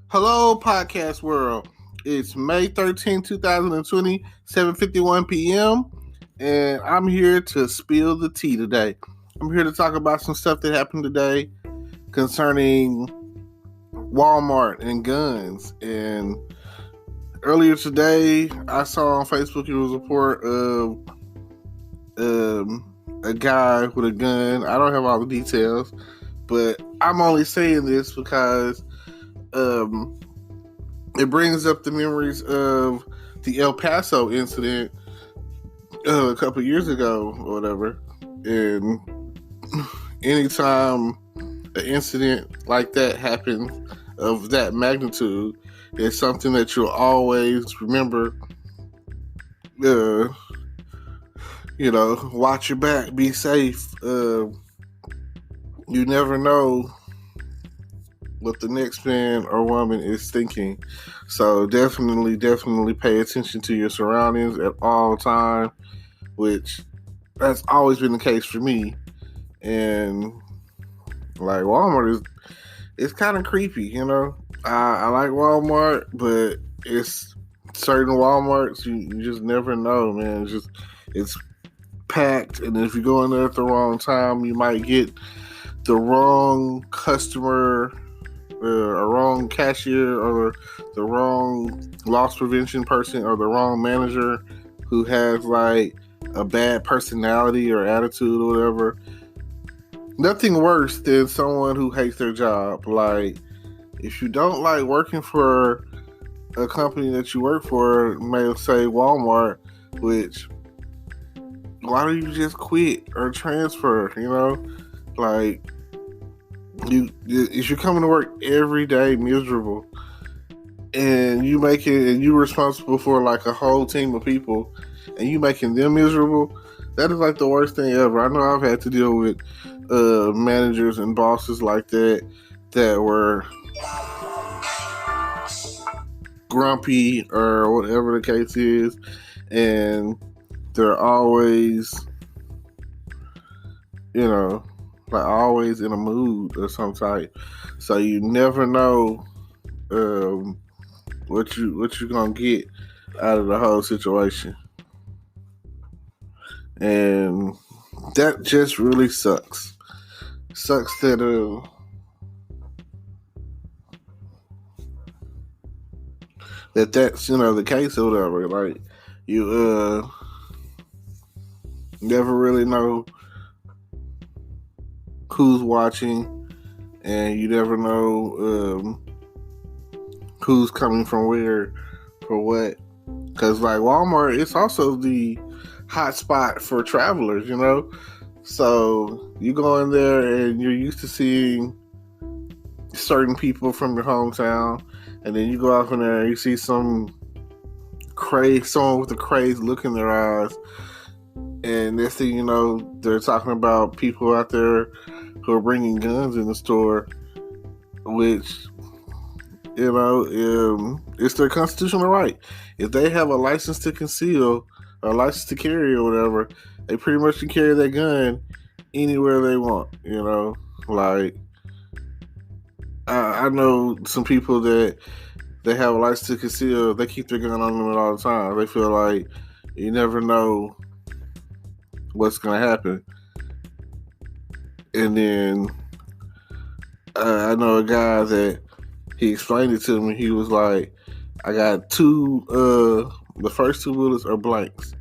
Hello, podcast world. It's May 13, 2020, 7:51 p.m., and I'm here to spill the tea today. I'm here to talk about some stuff that happened today concerning Walmart and guns. And earlier today, I saw on Facebook it was a report of a guy with a gun. I don't have all the details, but I'm only saying this because it brings up the memories of the El Paso incident a couple years ago or whatever. And anytime an incident like that happens of that magnitude, it's something that you'll always remember. Watch your back, be safe. You never know what the next man or woman is thinking. So definitely pay attention to your surroundings at all time, which that's always been the case for me. And like Walmart it's kind of creepy, you know. I like Walmart, but it's certain Walmarts you just never know, man. It's packed, and if you go in there at the wrong time, you might get the wrong customer, a wrong cashier, or the wrong loss prevention person, or the wrong manager who has like a bad personality or attitude or whatever. Nothing worse than someone who hates their job. Like, if you don't like working for a company that you work for, may say Walmart, which, why don't you just quit or transfer? You know, like, if you're coming to work every day miserable, and you're responsible for like a whole team of people, and you making them miserable, that is like the worst thing ever. I know I've had to deal with managers and bosses like that were grumpy or whatever the case is, and they're always, like always in a mood of some type. So you never know what you're gonna get out of the whole situation, and that just really sucks. Sucks that that's the case or whatever. Like, you never really know who's watching, and you never know who's coming from where for what. Because like Walmart, it's also the hot spot for travelers, So you go in there and you're used to seeing certain people from your hometown, and then you go out in there and you see someone with a crazy look in their eyes, and next thing you know, they're talking about people out there who are bringing guns in the store, which, it's their constitutional right. If they have a license to conceal, or a license to carry or whatever, they pretty much can carry that gun anywhere they want, Like, I know some people that they have a license to conceal, they keep their gun on them all the time. They feel like you never know what's going to happen. And then I know a guy that he explained it to me. He was like, I got the first two bullets are blanks.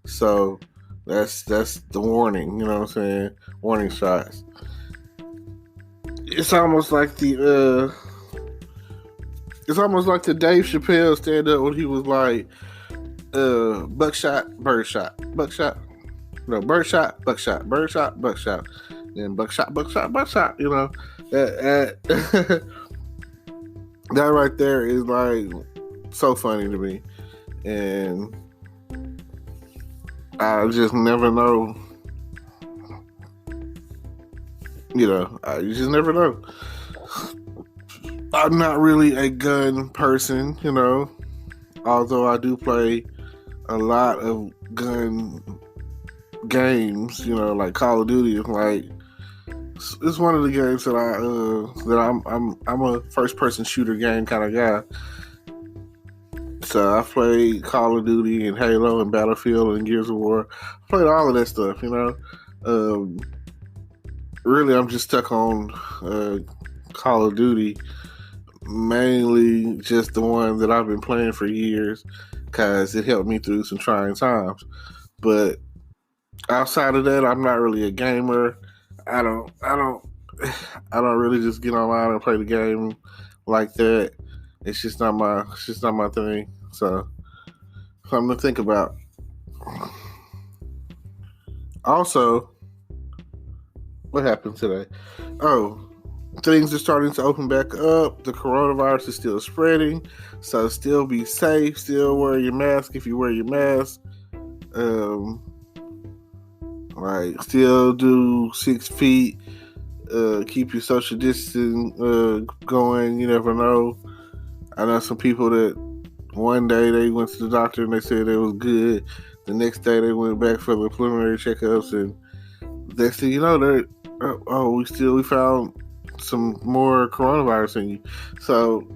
So that's the warning, you know what I'm saying? Warning shots. It's almost like the Dave Chappelle stand up when he was like, buckshot, birdshot, buckshot, no, birdshot, buckshot, birdshot, buckshot, then buckshot, buckshot. That that right there is like so funny to me, and I just never know. You just never know. I'm not really a gun person, although I do play a lot of gun games, like Call of Duty. Like, It's one of the games that I'm a first person shooter game kind of guy. So I played Call of Duty and Halo and Battlefield and Gears of War. I played all of that stuff, you know. Um, really, I'm just stuck on Call of Duty, mainly just the one that I've been playing for years because it helped me through some trying times. But outside of that, I'm not really a gamer. I don't, I don't, I don't really just get online and play the game like that. It's just not my thing. So something to think about. Also, what happened today? Oh, things are starting to open back up. The coronavirus is still spreading, so still be safe. Still wear your mask if you wear your mask. Um, still do 6 feet. Keep your social distancing going. You never know. I know some people that one day they went to the doctor and they said it was good. The next day they went back for the preliminary checkups, and they said, you know, we found some more coronavirus in you. So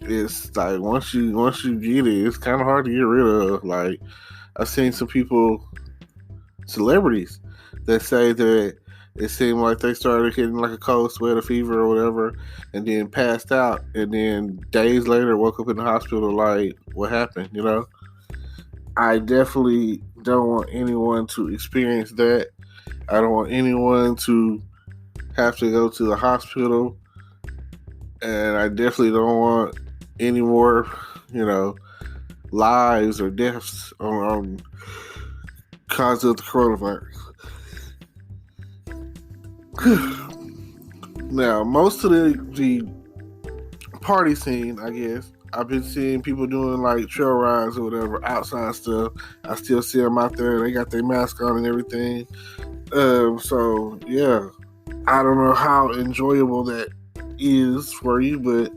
it's like once you get it, it's kind of hard to get rid of. Like I've seen some people, celebrities, that say that it seemed like they started getting like a cold sweat, a fever or whatever, and then passed out, and then days later woke up in the hospital like, what happened, you know? I definitely don't want anyone to experience that. I don't want anyone to have to go to the hospital, and I definitely don't want any more, you know, lives or deaths on cause of the coronavirus. Now, most of the party scene, I guess, I've been seeing people doing like trail rides or whatever, outside stuff. I still see them out there. They got their mask on and everything. So yeah, I don't know how enjoyable that is for you, but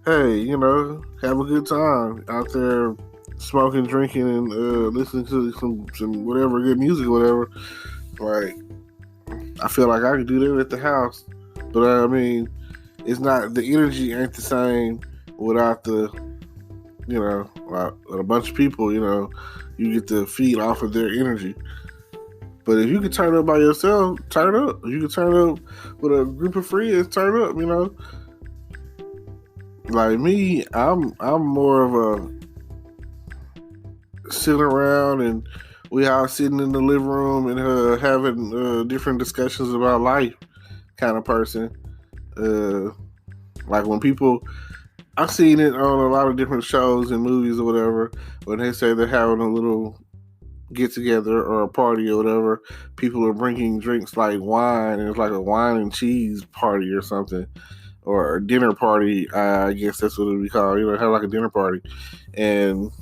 hey, you know, have a good time out there, smoking, drinking, and listening to some whatever good music or whatever. Like, I feel like I could do that at the house, but I mean, it's not, the energy ain't the same without the, you know, with a bunch of people. You know, you get to feed off of their energy. But if you can turn up by yourself, turn up. If you can turn up with a group of friends, turn up. You know, like me, I'm more of a sitting around and we all sitting in the living room and having different discussions about life kind of person. Like when people, I've seen it on a lot of different shows and movies or whatever, when they say they're having a little get together or a party or whatever, people are bringing drinks like wine, and it's like a wine and cheese party or something, or a dinner party. I guess that's what it would be called. You know, have like a dinner party and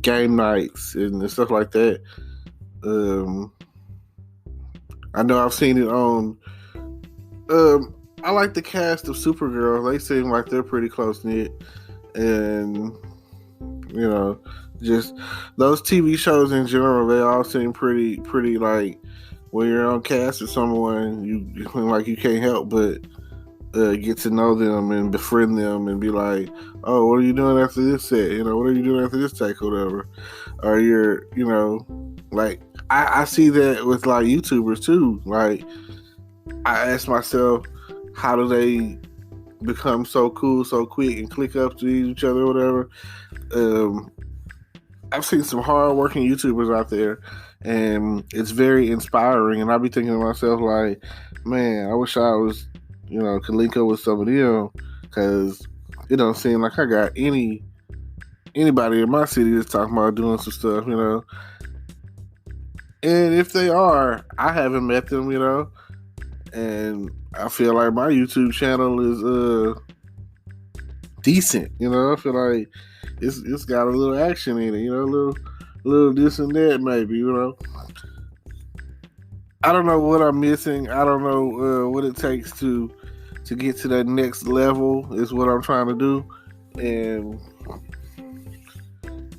game nights and stuff like that. I know I've seen it on. I like the cast of Supergirl. They seem like they're pretty close knit, and you know, just those TV shows in general, they all seem pretty like when you're on cast with someone, you like you can't help but get to know them and befriend them and be like, oh, what are you doing after this set? You know, what are you doing after this take or whatever? Or you're, you know, like I see that with like YouTubers too. Like I ask myself, how do they become so cool so quick and click up to each other or whatever? I've seen some hard-working YouTubers out there, and it's very inspiring. And I be thinking to myself, like, man, I wish I was, you know, could link up with some of them, because it don't seem like I got anybody in my city that's talking about doing some stuff, you know. And if they are, I haven't met them, you know. And I feel like my YouTube channel is decent, you know. I feel like it's got a little action in it, you know, a little this and that, maybe, you know. I don't know what I'm missing. I don't know what it takes to get to that next level is what I'm trying to do, and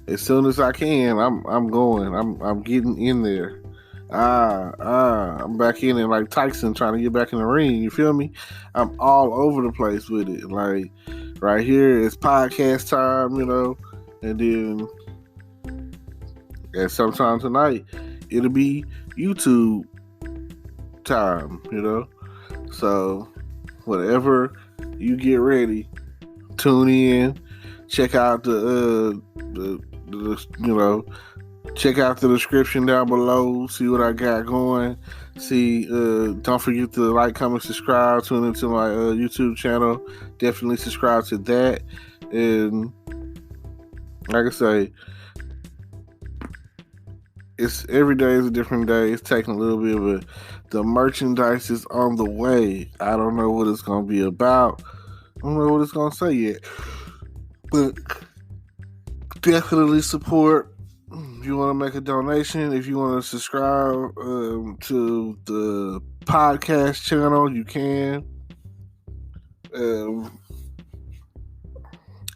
as soon as I can, I'm going. I'm getting in there. I'm back in it like Tyson trying to get back in the ring. You feel me? I'm all over the place with it. Like right here, it's podcast time, and then at sometime tonight, it'll be YouTube time, So whatever you get ready, tune in, check out the check out the description down below, see what I got going. See, don't forget to like, comment, subscribe, tune into my YouTube channel. Definitely subscribe to that. And like I say, it's every day is a different day. It's taking a little bit, but the merchandise is on the way. I don't know what it's going to be about. I don't know what it's going to say yet. But definitely support. If you want to make a donation, if you want to subscribe to the podcast channel, you can.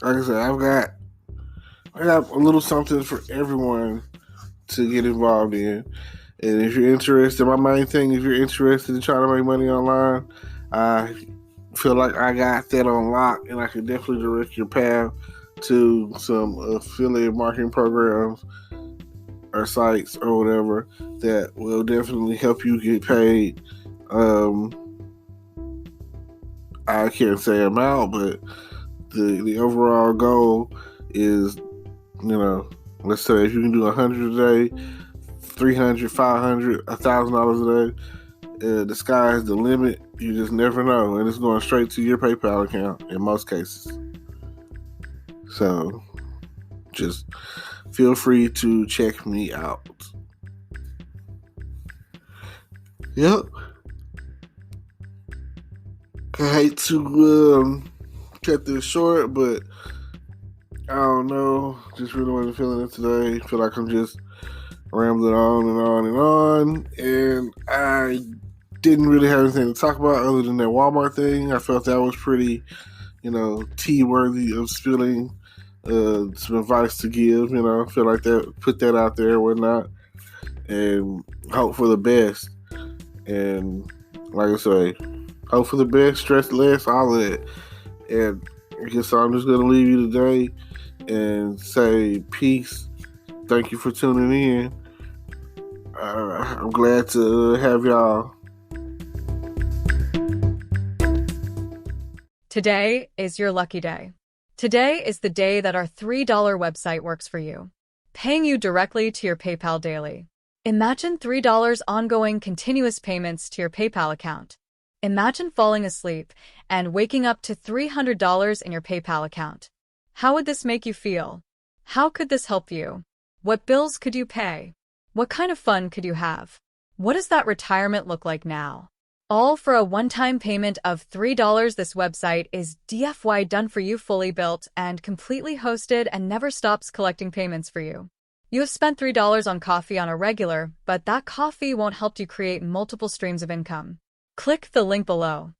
Like I said, I got a little something for everyone to get involved in. And if you're interested, my main thing, if you're interested in trying to make money online, I feel like I got that on lock, and I can definitely direct your path to some affiliate marketing programs or sites or whatever that will definitely help you get paid. I can't say amount, but the overall goal is, let's say if you can do 100 a day, 300, 500, $1,000 a day, the sky is the limit. You just never know, and it's going straight to your PayPal account in most cases. So just feel free to check me out. Yep. I hate to cut this short, but I don't know. Just really wasn't feeling it today. I feel like I'm just rambling on and on and on. And I didn't really have anything to talk about other than that Walmart thing. I felt that was pretty, tea-worthy of spilling. Some advice to give, I feel like that, put that out there and whatnot, and hope for the best. And like I say, hope for the best, stress less, all of that. And I guess I'm just gonna leave you today and say peace. Thank you for tuning in. I'm glad to have y'all. Today is your lucky day. Today is the day that our $3 website works for you, paying you directly to your PayPal daily. Imagine $3 ongoing continuous payments to your PayPal account. Imagine falling asleep and waking up to $300 in your PayPal account. How would this make you feel? How could this help you? What bills could you pay? What kind of fun could you have? What does that retirement look like now? All for a one-time payment of $3. This website is DFY done for you, fully built and completely hosted, and never stops collecting payments for you. You have spent $3 on coffee on a regular, but that coffee won't help you create multiple streams of income. Click the link below.